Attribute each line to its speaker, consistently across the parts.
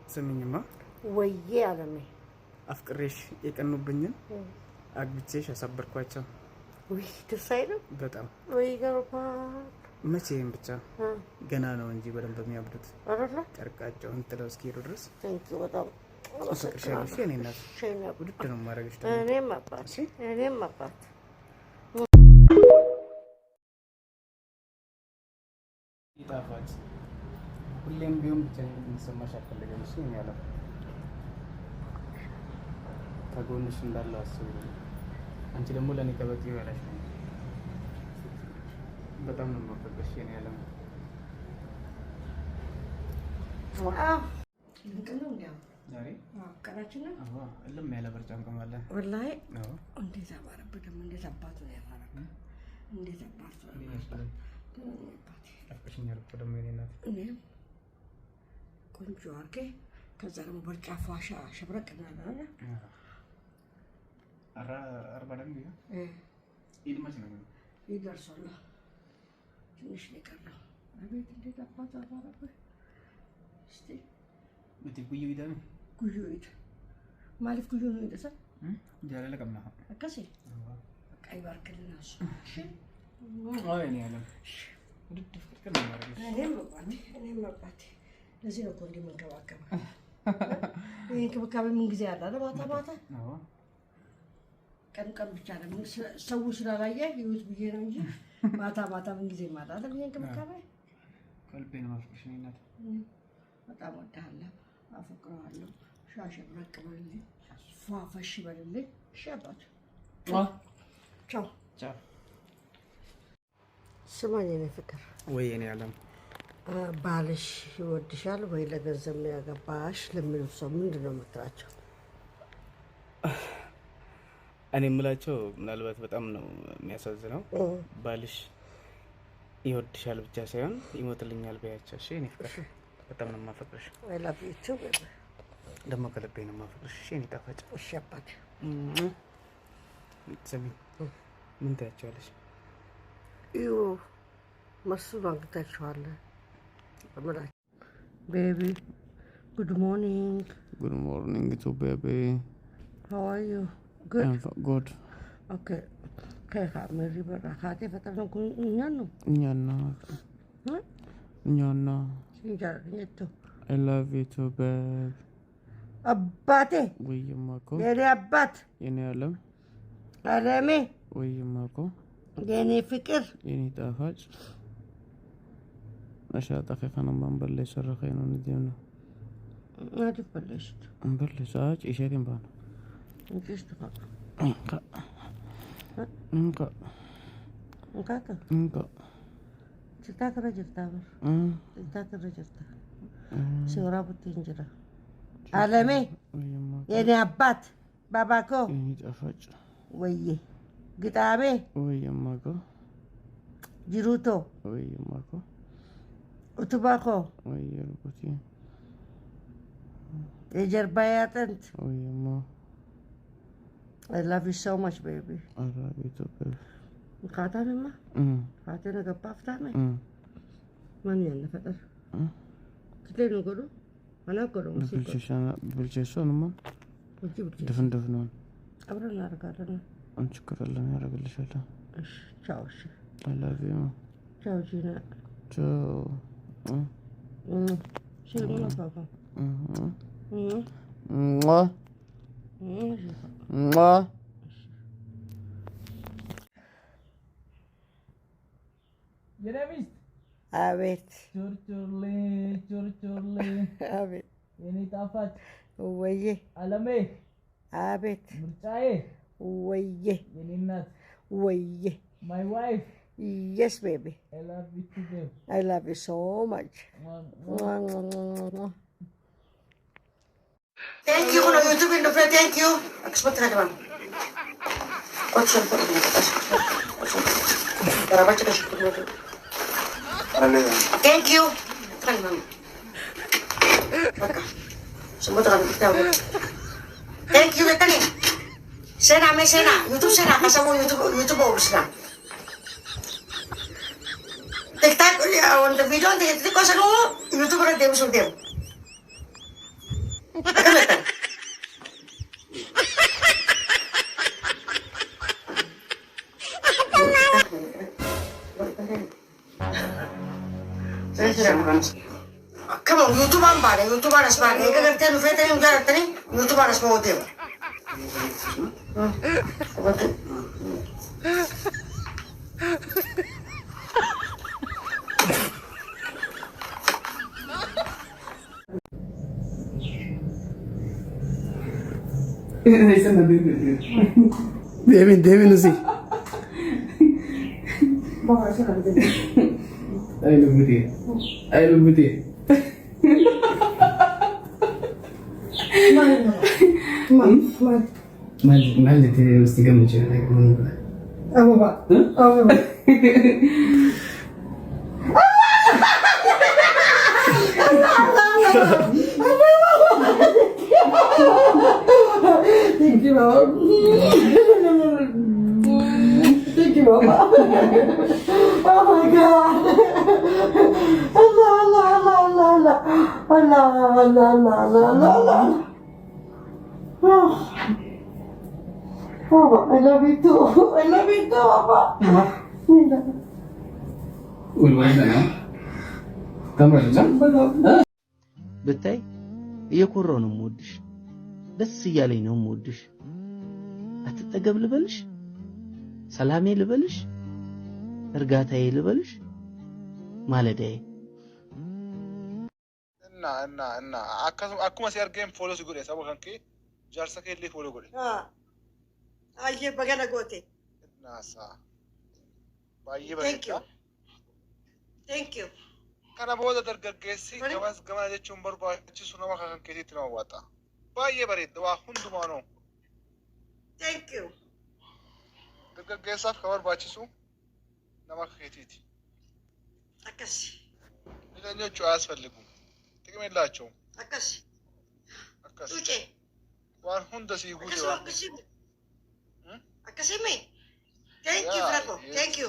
Speaker 1: ስሚኝማ
Speaker 2: ወይዬ አለሜ
Speaker 1: አፍቅሬሽ የቀኑብኝን አግብቼሽ አሳበርኳቸው።
Speaker 2: ወይ ደስ አይልም?
Speaker 1: በጣም
Speaker 2: ወይ ገርባል።
Speaker 1: መቼም ብቻ ገና ነው እንጂ በደንብ የሚያብዱት
Speaker 2: አይደለ?
Speaker 1: ጨርቃቸውን ጥለው እስኪሄዱ ድረስ
Speaker 2: በጣም
Speaker 1: አፍቅርሻለሁ። እኔ እናት ውድድ ነው የማደርግሽ።
Speaker 2: እኔም አባት
Speaker 1: ይጣፋጭ ሁሌም ቢሆን ብቻ እንዲሰማሽ አልፈልግም። እሺ እኔ ያለው ከጎንሽ እንዳለው አስብ። አንቺ ደግሞ ለኔ ከበቂ በላይ ነሽ። በጣም ነው የማፈቅርሽ እኔ ያለው ዛሬ
Speaker 2: ቀናችን ነው።
Speaker 1: እልም ያለ በርጫ እንቀማለን።
Speaker 2: ወላሂ እንዴት አማረብህ ደግሞ እንዴት አባቱ ነው ያማረብህ። እንዴት አባቱ ነው
Speaker 1: አፍቅሽኛል እኮ ደግሞ የእኔ እናት።
Speaker 2: እኔም ቆንጆ አድርጌ ከዛ ደግሞ በርጫ ፏሻ ሸብረቅ እናደርጋለን።
Speaker 1: አርባ ደግሞ ኢድ መች ነው
Speaker 2: ይደርሳል? ትንሽ ነው የቀረው። አቤት እንዴት አባቱ አማረብህ። እስቲ
Speaker 1: በትጉዩ ይዳም
Speaker 2: ጉዩ ይድ ማለት ጉዩ ነው ይደሰ
Speaker 1: ጃለ ለቀምና
Speaker 2: አከሲ ቀይ ባርክልና እሱ እሺ
Speaker 1: አይ እኔ ያለው ውድድ ፍቅር ነው ማለት ነው።
Speaker 2: እኔም መባቴ ለዚህ ነው እኮ እንዲህ መንከባከባ። ይሄ እንክብካቤ ምን ጊዜ አለ አይደል? ማታ ማታ ቀን ቀን ብቻ ነው ሰው ስላላየ ህይወት ብዬ ነው እንጂ ማታ ማታ ምን ጊዜ ማለት አይደል? ይሄ እንክብካቤ
Speaker 1: ከልቤ ነው ማፍቅርሽ እኔ እናት።
Speaker 2: በጣም ወዳለሁ፣ አፈቅረዋለሁ። ሻሽ ብረቅ በልልኝ፣ ፏፈሽ በልልኝ። እሺ አባቱ ቻው
Speaker 1: ቻው።
Speaker 2: ስማኝ የኔ ፍቅር፣
Speaker 1: ወይ እኔ ያለም
Speaker 2: ባልሽ ይወድሻል ወይ ለገንዘብ ነው ያገባሽ ለሚሉ ሰው ምንድን ነው የምትላቸው?
Speaker 1: እኔ የምላቸው ምናልባት በጣም ነው የሚያሳዝነው። ባልሽ ይወድሻል ብቻ ሳይሆን ይሞትልኛል በያቸው። እሺ እኔ ፍቅር በጣም ነው የማፈቅርሽ።
Speaker 2: አይ ላቭ ዩ ቱ
Speaker 1: ደግሞ ከልቤ ነው የማፈቅርሽ። እሺ እኔ ጣፋጭ።
Speaker 2: እሺ አባቴ
Speaker 1: ስሚ ምን ታያቸዋለሽ?
Speaker 2: እዩ መስሉ አግኝታችኋል እምላቸው። ቤቢ ጉድ ሞርኒንግ።
Speaker 1: ጉድ ሞርኒንግ ቱ ቤቢ።
Speaker 2: ሃው አር ዩ?
Speaker 1: ጉድ
Speaker 2: ኦኬ ከካሜሪ በራ ካቴ ፈጠነ ኩኛኑ
Speaker 1: እኛና
Speaker 2: ሲንጃርኝቶ
Speaker 1: I love you too babe።
Speaker 2: አባቴ
Speaker 1: ወይማ እኮ
Speaker 2: የኔ አባት
Speaker 1: የኔ ዓለም
Speaker 2: አለሜ
Speaker 1: ወይማ እኮ
Speaker 2: የኔ ፍቅር
Speaker 1: የኔ ጣፋጭ አሻጣ ከፈነው ማንበል ላይ ሰረኸኝ ነው እንዴ ነው
Speaker 2: አድበለሽ
Speaker 1: አንበል ሳጭ ይሸሪም ባነው
Speaker 2: እንግዲህ ተፋቅ
Speaker 1: እንካ
Speaker 2: ስታከረ ጅርታበር ስታከረ ጅርታ ሲወራ ቡትንጅራ አለሜ የኔ አባት ባባኮ
Speaker 1: የኔ ጣፋጭ
Speaker 2: ወይዬ ግጣሜ
Speaker 1: ወይማ እኮ
Speaker 2: ጅሩቶ
Speaker 1: ወይማ እኮ
Speaker 2: ኡቱባኮ
Speaker 1: ወይዬ ርቦቴ
Speaker 2: የጀርባዬ አጥንት
Speaker 1: ወይማ
Speaker 2: I love you so much baby።
Speaker 1: I love you too baby።
Speaker 2: ካታንማ ካታን ገባፍታሜ ማን ያነፈጠር ክትሌ ነው ጎዶ አናቆሮ
Speaker 1: ብልቼሻንማ ድፍን ነው
Speaker 2: አብረን እናደርጋለን።
Speaker 1: አንቺ ክረለን ያደርግልሻለሁ።
Speaker 2: እሺ ቻው። እሺ
Speaker 1: I love you።
Speaker 2: ቻው ጂና
Speaker 1: ቻው።
Speaker 2: ሲልሙና ፓፓ
Speaker 1: የነሚስት
Speaker 2: አቤት
Speaker 1: ቾርቾርሌ
Speaker 2: አቤት
Speaker 1: የኔ ጣፋጭ
Speaker 2: ወዬ
Speaker 1: አለሜ
Speaker 2: አቤት
Speaker 1: ምርጫዬ
Speaker 2: ወዬ
Speaker 1: የኔ እናት
Speaker 2: ወዬ
Speaker 1: my wife።
Speaker 2: Yes baby
Speaker 1: I love you too babe።
Speaker 2: I love you so much። Thank you for YouTube in the front. Thank you. Expect na naman. Otso po rin ito. Para ba siya siya po? Thank you. Try naman. Okay. Sumunod kami kita. Thank you kita ni. Sena may sena. YouTube sena. Kasa mo YouTube oras na. TikTok. On the video. TikTok ko sa YouTube na dem so dem. Come on, YouTube ang bale, YouTube ang asbane. Eka garte no fete yung jarate ni YouTube ang asbane.
Speaker 1: Demin usi. I love it. Mal de te mesti gamje like mun.
Speaker 2: Aba. Thank you, Mama. Thank you, Mama. Oh my God. Allah. Papa, I love you too. I love you too, Papa.
Speaker 3: ብታይ እየኮራሁ ነው የምወድሽ፣ ደስ እያለኝ ነው የምወድሽ። አትጠገብ ልበልሽ፣ ሰላሜ ልበልሽ፣ እርጋታዬ ልበልሽ፣ ማለዳዬ
Speaker 4: እና akkuma si argeen fooloo si godhe saba kan kee jaarsa kee illee fooloo godhe.
Speaker 2: Ayyee bagana goote.
Speaker 4: Naasaa baay'ee bareeda.
Speaker 2: Thank you.
Speaker 4: Kana booda dargaggeessi gamas gama jechuun barbaachisu nama kan keetiitti nama waaxa. Baay'ee bareeda waa hundumaa noo.
Speaker 2: Thank you.
Speaker 4: Dargaggeessaaf kan barbaachisu nama keetiiti.
Speaker 2: Akkasi.
Speaker 4: Ileenyochuu aasfalligu. ጥቅም የላቸውም።
Speaker 2: አከስ ኡጬ
Speaker 4: ዋን ሁንደ ሲጉ
Speaker 2: አከስሜ ቴንክ ዩ ፍራኮ ቴንክ ዩ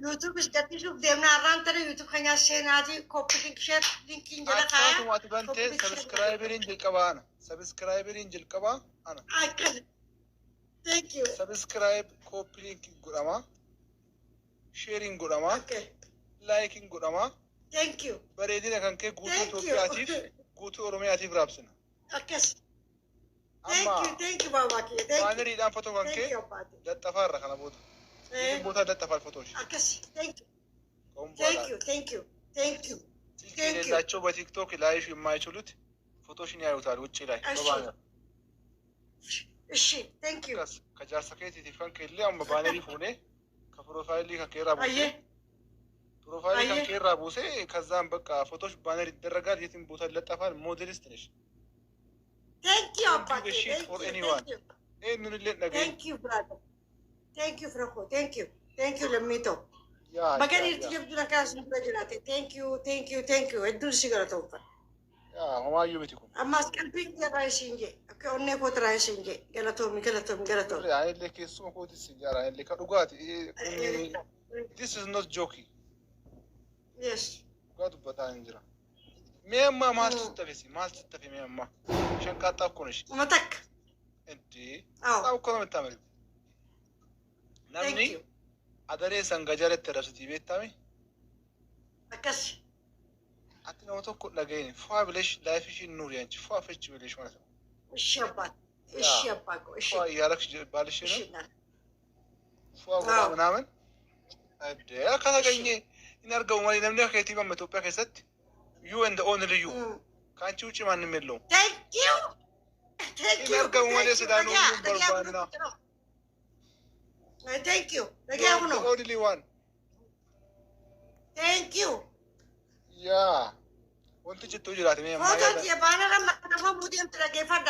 Speaker 2: ዩቱብ ስደትሹ ደምና አራንተረ ዩቱብ ከኛ ሴናቲ ኮፒ ሊንክ ሼር ሊንክ እንጀራ ካያ
Speaker 4: አቶ በንቴ ሰብስክራይበሪን ጅልቀባና ሰብስክራይበሪን ጅልቀባ አና
Speaker 2: አከስ ቴንክ ዩ
Speaker 4: ሰብስክራይብ ኮፒ ሊንክ ጉዳማ ሼሪንግ ጉዳማ ላይኪንግ ጉዳማ
Speaker 2: Thank you.
Speaker 4: Bareedina kan kee guutuu Itoophiyaatiif guutuu Oromiyaatiif raabsina.
Speaker 2: Akkas. Thank you baabaa.
Speaker 4: Baaneriidhaan fotoo kan kee dadhafaarra kana booda. Booda dadhafaal fotoo ishee.
Speaker 2: Akkas. Thank you.
Speaker 4: ስልክ የሌላቸው በቲክቶክ ላይፍ የማይችሉት ፎቶሽን ያዩታል ውጭ ላይ በባነር።
Speaker 2: እሺ ቴንክ ዩ።
Speaker 4: ከጃርሳ ከቲቲፍ kan kee illee amma baanerii fuunee ከፕሮፋይል ከኬራ ቦሴ ፕሮፋይል ከኬራ ቦሴ ከዛም በቃ ፎቶሽ ባነር ይደረጋል የትም ቦታ ይለጠፋል። ሞዴሊስት ነሽ።
Speaker 2: Thank you አባቴ።
Speaker 4: ምን ልል ነገር
Speaker 2: Thank you brother. Thank you ፍረኮ. Thank you ለሚቶ በገን ይርትጀብዱና ካስ ብለጅናቴ Thank you እዱል ሲገረተው
Speaker 4: ያ ማዩ ቤትኩ
Speaker 2: አማስ ቀልቢክ ገራይሽ እንጂ ከኦኔ ኮትራይሽ እንጂ ገለቶ
Speaker 4: አይለ ከሱ ኮት ሲጋራ አይለ ከዱጋት this is not joking.
Speaker 2: Yes.
Speaker 4: God በጣም እንጀራ ሜማ ማልተተፈሲ ሜማ ሸንቃጣ እኮ ነሽ
Speaker 2: መተክ
Speaker 4: እንዴ አው እኮ ነው የምታመሪው ናምኒ አደሬ ሰንጋጃለ ተረስቲ ቤታሚ
Speaker 2: አከስ
Speaker 4: አትነው ተኮ ነገኝ ፏ ብለሽ ላይፍሽን ኑሪ አንቺ ፏ ፈች ብለሽ ማለት ነው።
Speaker 2: እሺ አባቆ እሺ
Speaker 4: ያረክሽ ባልሽ ነው ፏ ምናምን አደ ከተገኘ ይነርገው ማለት ነው። ከቲ በኢትዮጵያ ከሰት ዩ ኤንድ ኦንሊ ዩ ካንቺ ውጪ ማንም የለውም።
Speaker 2: Thank you
Speaker 4: ይነርገው ማለት ሰዳኑ በርባና
Speaker 2: Thank you ለጌው ነው
Speaker 4: ኦንሊ ዋን
Speaker 2: Thank you
Speaker 4: ያ ወንት ጭቶ ይላል ነው
Speaker 2: ፎቶ የባነራ ማከፋ ሙዲም ተረገፈዳ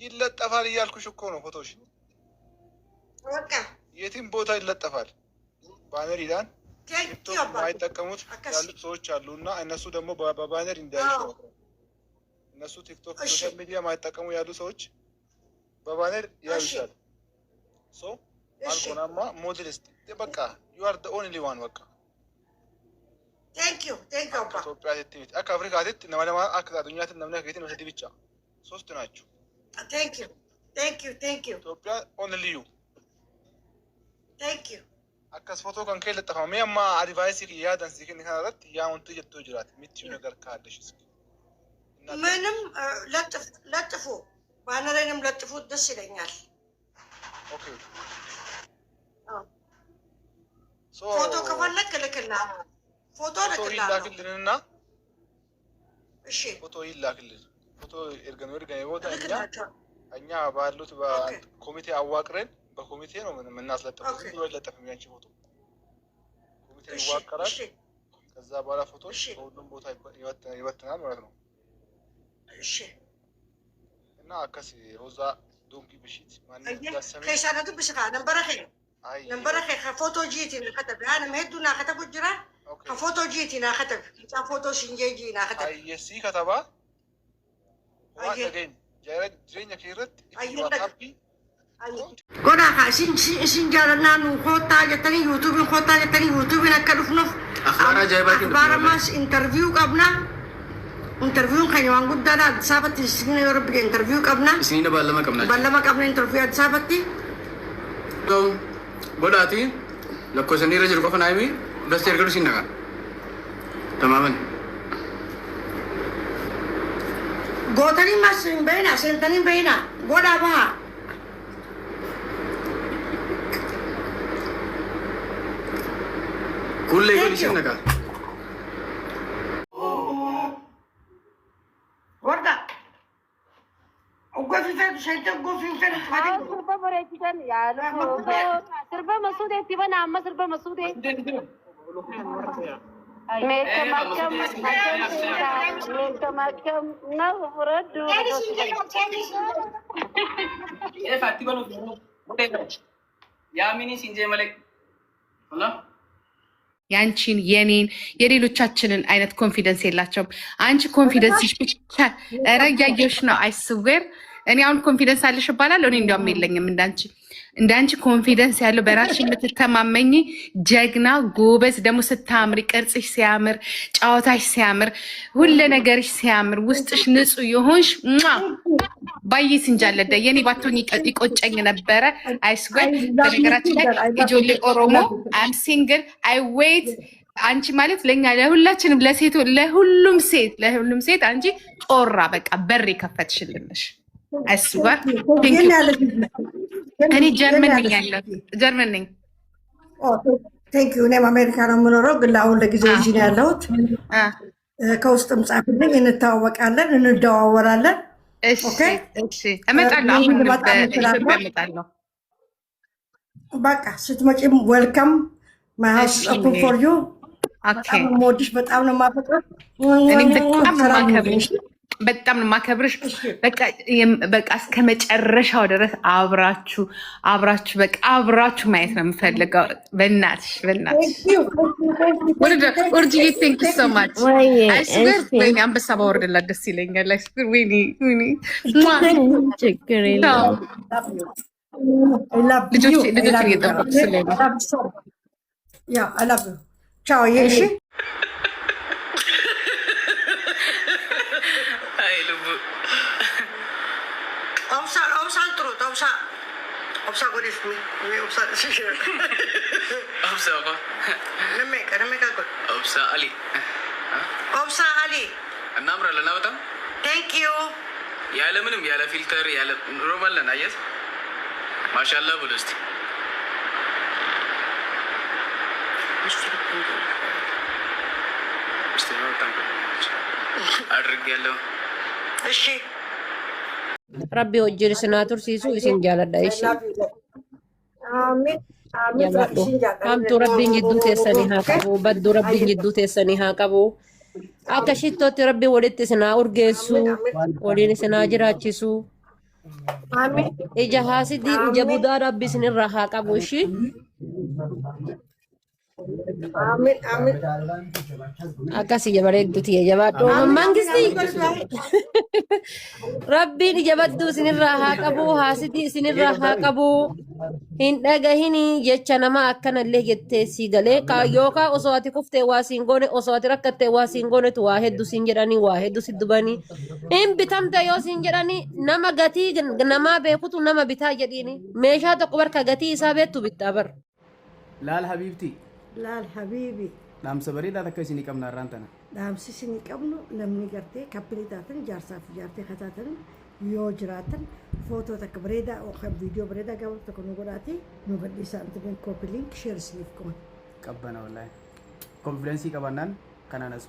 Speaker 4: ይለጠፋል እያልኩሽ እኮ ነው። ፎቶሽ
Speaker 2: በቃ
Speaker 4: የትም ቦታ ይለጠፋል። ባነር ይላል ማይጠቀሙት ያሉ ሰዎች አሉና እነሱ ደግሞ በባነር እንዳይሹ እነሱ ቲክቶክ ሶሻል ሚዲያ ማይጠቀሙ ያሉ ሰዎች በባነር ያዩሻል። ሶ አልቆናማ ሞዴሊስት በቃ you are the only one በቃ
Speaker 2: Thank you አባ
Speaker 4: ኢትዮጵያ ትት አፍሪካ ትት ነማለማ አካዳዱኛት ነምነ ከቲ ነው ብቻ ሶስት ናቸው።
Speaker 2: Thank you
Speaker 4: ኢትዮጵያ only you
Speaker 2: Thank you
Speaker 4: akkas footoo kan kee laxafamee amma advaayisii yaadan si kenni kanarratti yaa wanti jettoo jiraate mitti ነገር ካለሽስ
Speaker 2: ምንም ለጥፉ ባነሬንም ለጥፉ ደስ ይለኛል።
Speaker 4: ኦኬ
Speaker 2: ፎቶ ከፈለክ ልክልሃለሁ። ፎቶ
Speaker 4: ይላክልንና
Speaker 2: እሺ
Speaker 4: ፎቶ ይላክልን ፎቶ ኤርገን ቦታ እኛ ባሉት በኮሚቴ አዋቅረን በኮሚቴ ነው የምናስለጥፈው። ለጥፈም ያንቺ ፎቶ ኮሚቴ ይዋቀራል። ከዛ በኋላ ፎቶ በሁሉም ቦታ ይወጥናል ማለት ነው። እሺ እና አከሲ ሮዛ ዶንኪ ብሽት ማን ያሰመ
Speaker 2: ከሻነቱ ብሽካ نمبرك فوتو جيتي كتب انا مهدونا كتب جرا فوتو جيتي كتب بتاع فوتو شنجيجي كتب
Speaker 4: اي سي كتبا واحد جين جرد جين كيرت واتابي
Speaker 2: كنا خاشين شنجارنا نخوتا جتني يوتيوب نخوتا جتني يوتيوب نكلفنا
Speaker 3: اخبار جايبات
Speaker 2: اخبار ماس انترفيو قبنا انترفيو كان يوان قدنا سابت سنين يا رب انترفيو قبنا
Speaker 3: سنين بالما قبنا
Speaker 2: انترفيو سابتي
Speaker 3: godati lakko sanira jiru ko fanaymi bas tergadu sinaga tamaman
Speaker 2: gotani mas bena sentani bena goda ba
Speaker 3: kulle ko sinaga
Speaker 2: gorda وقفي فين شايته وقفي فين
Speaker 5: سربا بريتشن يا لو سربا مسعود تبان عم سربا مسعود ميكم نورد
Speaker 3: ያሚኒ ሲንጀ መለክ ወላ
Speaker 6: ያንቺን የኔን የሌሎቻችንን አይነት ኮንፊደንስ የላቸውም። አንቺ ኮንፊደንስሽ ብቻ ረጋየሽ ነው። አይስዌር እኔ አሁን ኮንፊደንስ አለሽ እባላለሁ። እኔ እንዲያውም የለኝም እንዳንቺ ኮንፊደንስ ያለው በራስሽ የምትተማመኝ ጀግና ጎበዝ፣ ደግሞ ስታምሪ፣ ቅርጽሽ ሲያምር፣ ጨዋታሽ ሲያምር፣ ሁሉ ነገርሽ ሲያምር፣ ውስጥሽ ንጹህ የሆንሽ ባይስ እንጃለደ የኔ ባቶኝ ይቆጨኝ ነበረ። አይስዌር በነገራችን ላይ ኢጆሌ ኦሮሞ አም ሲንግል አይ ዌይት አንቺ ማለት ለኛ ለሁላችንም ለሴቶ ለሁሉም ሴት አንቺ ጮራ በቃ በር የከፈትሽልንሽ። አይስዌር እኔ ጀርመን ነኝ።
Speaker 2: ቴንክ ዩ። እኔም አሜሪካ ነው የምኖረው፣ ግን አሁን ለጊዜው እዚህ ነው ያለሁት። ከውስጥም ጻፍልኝ፣ እንተዋወቃለን፣ እንደዋወራለን።
Speaker 6: እሺ እመጣለሁ። አሁን በኢትዮጵያ እመጣለሁ።
Speaker 2: በቃ ስትመጪም ዌልካም ማይ ሃውስ ኦፕን ፎር ዩ። በጣም ነው የምወድሽ፣ በጣም ነው የማፈቅርሽ።
Speaker 6: እኔም በጣም ነው የማከብርሽ። በቃ እስከ መጨረሻው ድረስ አብራችሁ በቃ አብራችሁ ማየት ነው የምፈልገው። በእናትሽ ኡርጂዬ ቴንክ ዩ ሶ ማች። አይስዌር ወይኔ አንበሳ ባወርድላት ደስ ይለኛል። አይስዌር ወይኔ
Speaker 5: ችግር የለውም።
Speaker 6: ልጆች እየጠበቁ ስለሆነ
Speaker 2: ያ አላብ ቻው። ይሄ Obsa godis mi obsa shishir.
Speaker 3: Obsa apa?
Speaker 2: Nama ka god.
Speaker 3: Obsa Ali.
Speaker 2: Obsa Ali.
Speaker 3: እናምራለን በጣም
Speaker 2: Thank you.
Speaker 3: ያለ ምንም ያለ ፊልተር ያለ ኖርማል ነን። አየት ማሻአላ ብሎ እስቲ አድርግ ያለው
Speaker 2: እሺ
Speaker 5: ربي وجل سناتور سيسو اسم جالد ايش
Speaker 2: آمين
Speaker 5: هم تو ربي جدو تسنيها كبو بدو ربي جدو تسنيها كبو اكشيتو ربي ولدت سنا اورجيسو ولين سنا جراچسو
Speaker 2: آمين
Speaker 5: اجهاسي دي جبودا ربي سن راها كبو شي
Speaker 2: آمين آمين
Speaker 5: akasi jabareeddu tiya jabaadho mangisti rabbiin jabaddu isinirraa haa qabu haasiti isinirraa haa qabu hin dhagahini jecha nama akkanallee jettee sii galee yookaan osoo ati kuftee waa siin goone osoo ati rakkattee waa siin goonetu waa heddu siin jedhanii waa heddu si dubanii hin bitamte yoo siin jedhanii nama gatii namaa beekutu nama bitaa jedhiini meeshaa tokko barka gatii isaa beektu bittaa bar
Speaker 1: laal habiibti
Speaker 7: laal habiibi
Speaker 1: dhaamsa bareedaa takka isinii qabna irraan tana
Speaker 7: dhaamsi isinii qabnu namni gartee kappilii taatan jaarsaaf jaartee kataatan yoo jiraatan footoo takka bareedaa yookaan viidiyoo bareedaa gabaabaa tokko nu godhaati nu gadhiisaa intarneet kooppi liink sheer isiniif qaban
Speaker 1: qabbana wallaahi konfidensii qabannaan kanaan as